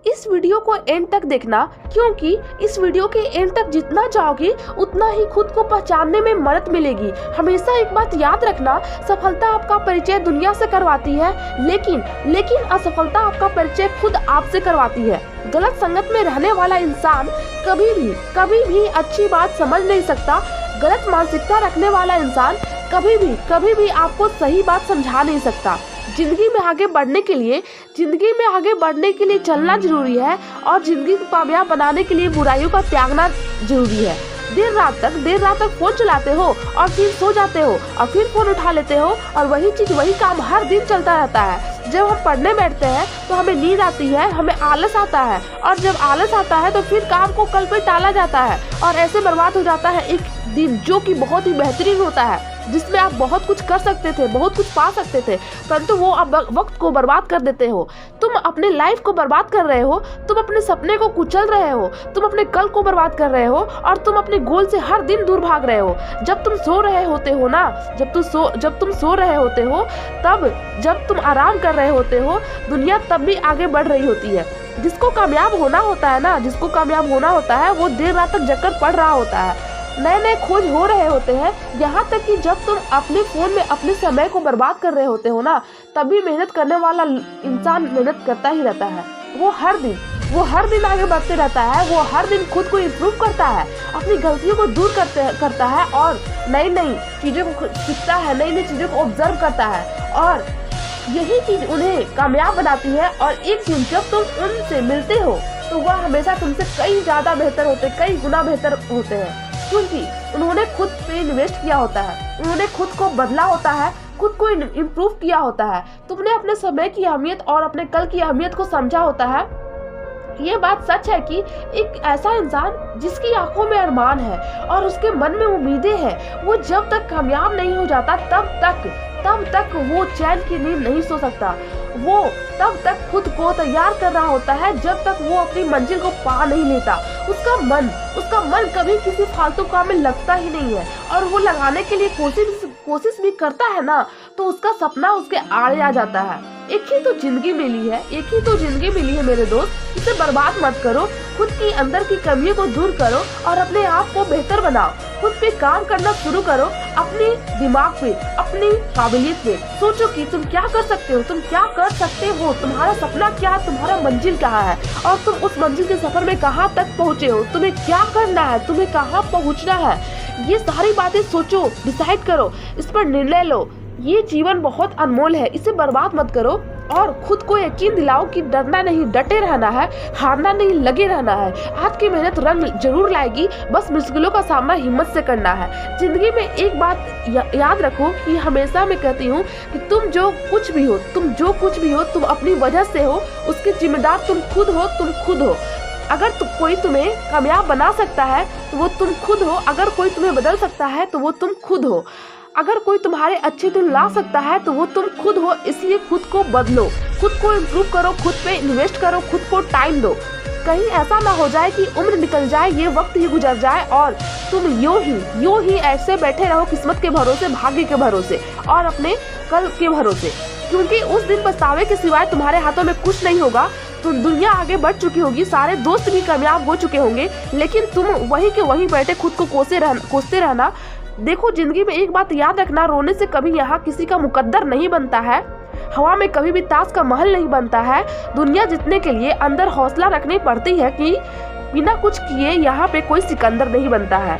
इस वीडियो को एंड तक देखना, क्योंकि इस वीडियो के एंड तक जितना जाओगे उतना ही खुद को पहचानने में मदद मिलेगी। हमेशा एक बात याद रखना, सफलता आपका परिचय दुनिया से करवाती है, लेकिन असफलता आपका परिचय खुद आपसे करवाती है। गलत संगत में रहने वाला इंसान कभी भी अच्छी बात समझ नहीं सकता। गलत मानसिकता रखने वाला इंसान कभी भी आपको सही बात समझा नहीं सकता। जिंदगी में आगे बढ़ने के लिए चलना जरूरी है, और जिंदगी को कामयाब बनाने के लिए बुराइयों का त्यागना जरूरी है। देर रात तक फोन चलाते हो और फिर सो जाते हो और फिर फोन उठा लेते हो, और वही काम हर दिन चलता रहता है। जब हम पढ़ने बैठते हैं तो हमें नींद आती है, हमें आलस आता है, और जब आलस आता है तो फिर काम को कल पे टाला जाता है, और ऐसे बर्बाद हो जाता है एक दिन जो कि बहुत ही बेहतरीन होता है, जिसमें आप बहुत कुछ कर सकते थे, बहुत कुछ पा सकते थे, परंतु वो अब वक्त को बर्बाद कर देते हो। तुम अपने लाइफ को बर्बाद कर रहे हो, तुम अपने सपने को कुचल रहे हो, तुम अपने कल को बर्बाद कर रहे हो, और तुम अपने गोल से हर दिन दूर भाग रहे हो। जब तुम सो रहे होते हो ना, जब तुम सो रहे होते हो, तब जब तुम आराम कर रहे होते हो, दुनिया तब भी आगे बढ़ रही होती है। जिसको कामयाब होना होता है वो देर रात तक जगकर पढ़ रहा होता है। नए खोज हो रहे होते हैं, यहाँ तक कि जब तुम अपने फोन में अपने समय को बर्बाद कर रहे होते हो ना, तभी मेहनत करने वाला इंसान मेहनत करता ही रहता है। वो हर दिन आगे बढ़ते रहता है, वो हर दिन खुद को इम्प्रूव करता है, अपनी गलतियों को दूर करता है, और नई चीजों को सीखता है, नई चीजों को ऑब्जर्व करता है, और यही चीज उन्हें कामयाब बनाती है। और एक दिन जब तुम उनसे मिलते हो तो वह हमेशा तुमसे कई ज्यादा बेहतर होते, कई गुना बेहतर होते हैं, क्योंकि उन्होंने खुद पे इन्वेस्ट किया होता है, उन्होंने खुद को बदला होता है, खुद को इम्प्रूव किया होता है। तुमने अपने समय की अहमियत और अपने कल की अहमियत को समझा होता है। ये बात सच है कि एक ऐसा इंसान जिसकी आंखों में अरमान है और उसके मन में उम्मीदें हैं, वो जब तक कामयाब नहीं हो जाता तब तक वो चैन की नींद नहीं सो सकता। वो तब तक खुद को तैयार कर रहा होता है जब तक वो अपनी मंजिल को पा नहीं लेता। उसका मन कभी किसी फालतू काम में लगता ही नहीं है, और वो लगाने के लिए कोशिश भी करता है ना, तो उसका सपना उसके आड़े आ जाता है। एक ही तो जिंदगी मिली है मेरे दोस्त, इसे बर्बाद मत करो। खुद की अंदर की कमियों को दूर करो और अपने आप को बेहतर बनाओ। खुद पे काम करना शुरू करो, अपने दिमाग पे, अपनी काबिलियत पे सोचो कि तुम क्या कर सकते हो, तुम्हारा सपना क्या, तुम्हारा मंजिल कहाँ है, और तुम उस मंजिल के सफर में कहाँ तक पहुँचे हो, तुम्हें क्या करना है, तुम्हें कहाँ पहुँचना है। ये सारी बातें सोचो, डिसाइड करो, इस पर निर्णय लो। ये जीवन बहुत अनमोल है, इसे बर्बाद मत करो, और खुद को यकीन दिलाओ कि डरना नहीं, डटे रहना है, हारना नहीं, लगे रहना है। आज की मेहनत रंग जरूर लाएगी, बस मुश्किलों का सामना हिम्मत से करना है। जिंदगी में एक बात याद रखो कि हमेशा मैं कहती हूँ कि तुम जो कुछ भी हो तुम अपनी वजह से हो, उसके जिम्मेदार तुम खुद हो। अगर कोई तुम्हें कामयाब बना सकता है तो वो तुम खुद हो, अगर कोई तुम्हें बदल सकता है तो वो तुम खुद हो, अगर कोई तुम्हारे अच्छे दिन ला सकता है तो वो तुम खुद हो। इसलिए खुद को बदलो, खुद को इम्प्रूव करो, खुद पे इन्वेस्ट करो, खुद को टाइम दो। कहीं ऐसा ना हो जाए कि उम्र निकल जाए, ये वक्त ही गुजर जाए, और तुम यूं ही ऐसे बैठे रहो किस्मत के भरोसे, भाग्य के भरोसे, और अपने कल के भरोसे, क्योंकि उस दिन पछतावे के सिवाय तुम्हारे हाथों में कुछ नहीं होगा। तो दुनिया आगे बढ़ चुकी होगी, सारे दोस्त भी कामयाब हो चुके होंगे, लेकिन तुम वहीं के वहीं बैठे खुद को कोसते रहना। देखो, जिंदगी में एक बात याद रखना, रोने से कभी यहाँ किसी का मुकद्दर नहीं बनता है, हवा में कभी भी ताश का महल नहीं बनता है। दुनिया जीतने के लिए अंदर हौसला रखनी पड़ती है कि बिना कुछ किए यहाँ पे कोई सिकंदर नहीं बनता है।